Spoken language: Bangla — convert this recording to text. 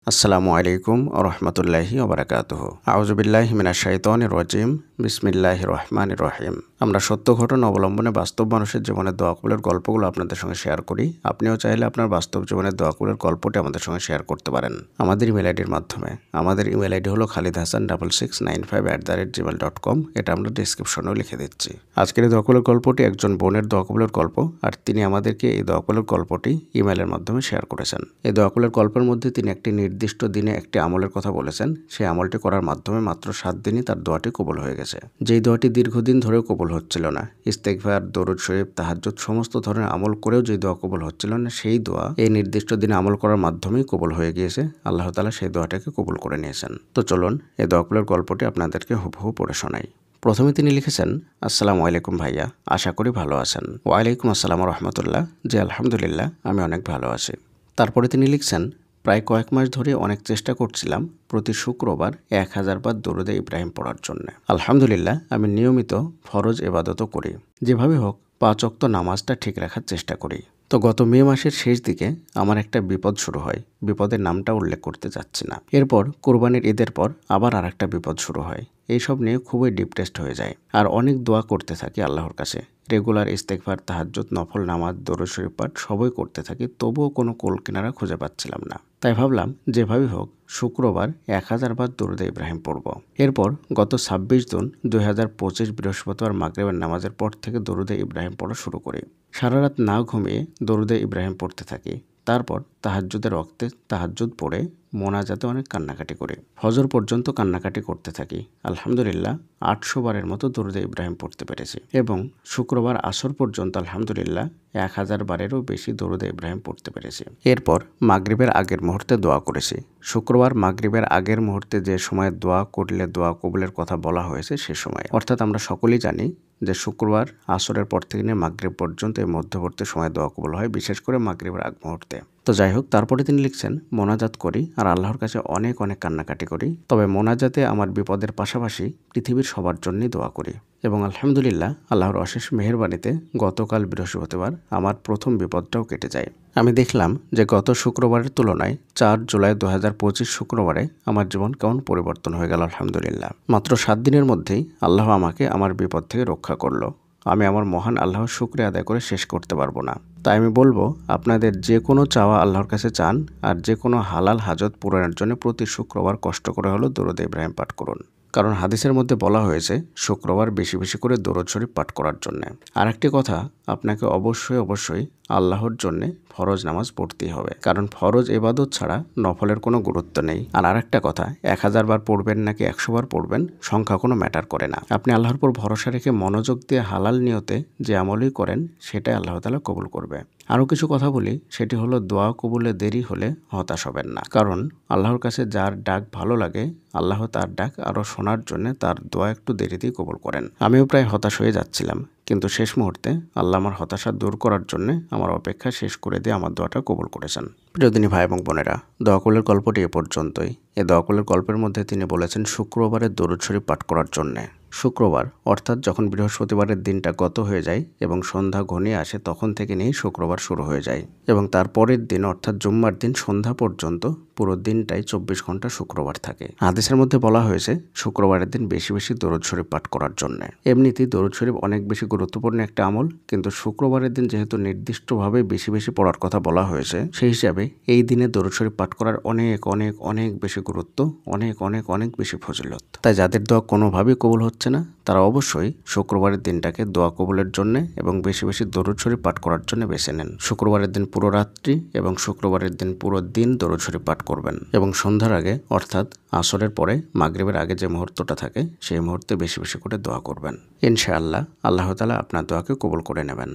আসসালামু আলাইকুম ওয়া রাহমাতুল্লাহি ওয়া বারাকাতুহু। আউযু বিল্লাহি মিনাশ শাইতানির রাজিম। বিসমিল্লাহির রহমানির রহিম। আমরা সত্য ঘটনা অবলম্বনে বাস্তব মানুষের জীবনের দোয়া কবুলের গল্পগুলো আপনাদের সঙ্গে শেয়ার করি। আপনিও চাইলে আপনার বাস্তব জীবনের দোয়া কবুলের গল্পটি আমাদের সঙ্গে শেয়ার করতে পারেন আমাদের ইমেল আইডির মাধ্যমে। আমাদের ইমেল আইডি হলো khalidhasan6695@gmail.com। এটা আমরা ডেসক্রিপশনেও লিখে দিচ্ছি। আজকের এই দোয়া কবুলের গল্পটি একজন বোনের দোয়া কবুলের গল্প, আর তিনি আমাদেরকে এই দোয়া কবুলের গল্পটি ইমেলের মাধ্যমে শেয়ার করেছেন। এই দোয়া কবুলের গল্পের মধ্যে তিনি একটি নির্দিষ্ট দিনে একটি আমলের কথা বলেছেন। সেই আমলটি করার মাধ্যমে মাত্র 7 দিনই তার দোয়াটি কবুল হয়ে গেছে। যেই দোয়াটি দীর্ঘদিন ধরেও কবুল হচ্ছিল না, ইস্তেগফার, দরুদ শরীফ, তাহাজ্জুদ সমস্ত ধরনের আমল করেও যে দোয়া কবুল হচ্ছিল না, সেই দোয়া এই নির্দিষ্ট দিনে আমল করার মাধ্যমেই কবুল হয়ে গিয়েছে। আল্লাহ তাআলা সেই দোয়াটাকে কবুল করে নিয়েছেন। তো চলুন এই দোয়া কবুলের গল্পটি আপনাদেরকে হুবহু পড়ে শোনাই। প্রথমে তিনি লিখেছেন, আসসালামু আলাইকুম ভাইয়া, আশা করি ভালো আছেন। ওয়ালাইকুম আসসালাম ওয়া রাহমাতুল্লাহ। জি আলহামদুলিল্লাহ, আমি অনেক ভালো আছি। তারপরে তিনি লিখছেন, প্রায় কয়েক মাস ধরে অনেক চেষ্টা করছিলাম প্রতি শুক্রবার 1000 বার দরুদে ইব্রাহিম পড়ার জন্য। আলহামদুলিল্লাহ, আমি নিয়মিত ফরজ ইবাদতও করি। যেভাবে হোক 5 ওয়াক্ত নামাজটা ঠিক রাখার চেষ্টা করি। তো গত মে মাসের শেষ দিকে আমার একটা বিপদ শুরু হয়। বিপদের নামটা উল্লেখ করতে চাচ্ছি না। এরপর কোরবানির ঈদের পর আবার আরেকটা বিপদ শুরু হয়। এইসব নিয়ে খুবই ডিপ্রেসড হয়ে যায় আর অনেক দোয়া করতে থাকি আল্লাহর কাছে। রেগুলার ইস্তেগফার, তাহাজ্জুদ, নফল নামাজ, দরুদ শরীফ পাঠ সবই করতে থাকি, তবুও কোনো কোল কিনারা খুঁজে পাচ্ছিলাম না। তাই ভাবলাম যেভাবেই হোক শুক্রবার 1000 বার দরুদে ইব্রাহিম পড়ব। এরপর গত 26 জুন 2025 বৃহস্পতিবার মাগরিবের নামাজের পর থেকে দরুদে ইব্রাহিম পড়া শুরু করি। সারা রাত না ঘুমিয়ে দরুদে ইব্রাহিম পড়তে থাকি। তারপর তাহাজ্জুদের ওয়াক্তে তাহাজ্জুদ পড়ে মোনাজাতে অনেক কান্নাকাটি করি। ফজর পর্যন্ত কান্নাকাটি করতে থাকি। আলহামদুলিল্লাহ 800 বারের মতো দরুদে ইব্রাহিম পড়তে পেরেছি এবং শুক্রবার আসর পর্যন্ত আলহামদুলিল্লাহ 1000 বারেরও বেশি দরুদে ইব্রাহিম পড়তে পেরেছি। এরপর মাগরিবের আগের মুহূর্তে দোয়া করেছি। শুক্রবার মাগরিবের আগের মুহূর্তে যে সময় দোয়া করলে দোয়া কবুলের কথা বলা হয়েছে সে সময়, অর্থাৎ আমরা সকলেই জানি যে শুক্রবার আসরের পর থেকে নিয়ে মাগরিব পর্যন্ত এই মধ্যবর্তী সময় দোয়া কবুল হয়, বিশেষ করে মাগরিবের আগ মুহূর্তে। তো যাই হোক, তারপরে তিনি লিখছেন, মোনাজাত করি আর আল্লাহর কাছে অনেক অনেক কান্নাকাটি করি। তবে মোনাজাতে আমার বিপদের পাশাপাশি পৃথিবীর সবার জন্যই দোয়া করি এবং আলহামদুলিল্লাহ আল্লাহর অশেষ মেহেরবানিতে গতকাল বৃহস্পতিবার আমার প্রথম বিপদটাও কেটে যায়। আমি দেখলাম যে গত শুক্রবারের তুলনায় 4 জুলাই 2025 শুক্রবারে আমার জীবন কেমন পরিবর্তন হয়ে গেল। আলহামদুলিল্লাহ মাত্র 7 দিনের মধ্যেই আল্লাহ আমাকে আমার বিপদ থেকে রক্ষা করলো। আমি আমার মহান আল্লাহর শুকরিয়া আদায় করে শেষ করতে পারবো না। তাই আমি বলবো, আপনাদের যে কোনো চাওয়া আল্লাহর কাছে চান আর যে কোনো হালাল হাজত পূরণের জন্য প্রতি শুক্রবার কষ্ট করে হলো দরুদ ইব্রাহিম পাঠ করুন। কারণ হাদিসের মধ্যে বলা হয়েছে শুক্রবার বেশি বেশি করে দরুদ শরীফ পাঠ করার জন্য। আর একটি কথা, আপনাকে অবশ্যই আল্লাহর জন্যে ফরজ নামাজ পড়তেই হবে, কারণ ফরজ ইবাদত ছাড়া নফলের কোনো গুরুত্ব নেই। আর আরেকটা কথা, 1000 বার পড়বেন নাকি 100 বার পড়বেন, সংখ্যা কোনো ম্যাটার করে না। আপনি আল্লাহর উপর ভরসা রেখে মনোযোগ দিয়ে হালাল নিয়তে যে আমলই করেন সেটাই আল্লাহ তাআলা কবুল করবে। আরও কিছু কথা বলি, সেটি হলো দোয়া কবুলে দেরি হলে হতাশ হবেন না, কারণ আল্লাহর কাছে যার ডাক ভালো লাগে আল্লাহ তার ডাক আরও শোনার জন্য তার দোয়া একটু দেরিতেই কবুল করেন। আমিও প্রায় হতাশ হয়ে যাচ্ছিলাম, কিন্তু শেষ মুহূর্তে আল্লাহ আমার হতাশা দূর করার জন্য আমার অপেক্ষা শেষ করে দিয়ে আমার দোয়াটা কবুল করেছেন। প্রিয়দিনী ভাই এবং বোনেরা, দোয়া কবুলের গল্পটি এ পর্যন্তই। এই দোয়া কবুলের গল্পের মধ্যে তিনি বলেছেন শুক্রবারে দরুদ শরীফ পাঠ করার জন্যে। শুক্রবার অর্থাৎ যখন বৃহস্পতিবারের দিনটা গত হয়ে যায় এবং সন্ধ্যা ঘনিয়ে আসে, তখন থেকে নিয়েই শুক্রবার শুরু হয়ে যায় এবং তার পরের দিন অর্থাৎ জুম্মার দিন সন্ধ্যা পর্যন্ত পুরো দিনটাই 24 ঘন্টা শুক্রবার থাকে। হাদিসের মধ্যে বলা হয়েছে শুক্রবারের দিন বেশি বেশি দরুদ শরীফ পাঠ করার জন্য। এমনিতেই দরুদ শরীফ অনেক বেশি গুরুত্বপূর্ণ একটা আমল, কিন্তু শুক্রবারের দিন যেহেতু নির্দিষ্টভাবে বেশি বেশি পড়ার কথা বলা হয়েছে, সেই হিসাবে এই দিনে দরুদ শরীফ পাঠ করার অনেক অনেক অনেক বেশি গুরুত্ব, অনেক অনেক অনেক বেশি ফজিলত। তাই যাদের দোয়া কোনোভাবেই কবুল হচ্ছে না, তারা অবশ্যই শুক্রবারের দিনটাকে দোয়া কবুলের জন্য এবং বেশি বেশি দরুদ শরীফ পাঠ করার জন্য বেছে নেন। শুক্রবারের দিন পুরো রাত্রি এবং শুক্রবারের দিন পুরো দিন দরুদ শরীফ পাঠ করবেন এবং সন্ধ্যার আগে অর্থাৎ আসরের পরে মাগরিবের আগে যে মুহূর্তটা থাকে সেই মুহূর্তে বেশি বেশি করে দোয়া করবেন। ইনশাআল্লাহ আল্লাহ তাআলা আপনার দোয়াকে কবুল করে নেবেন।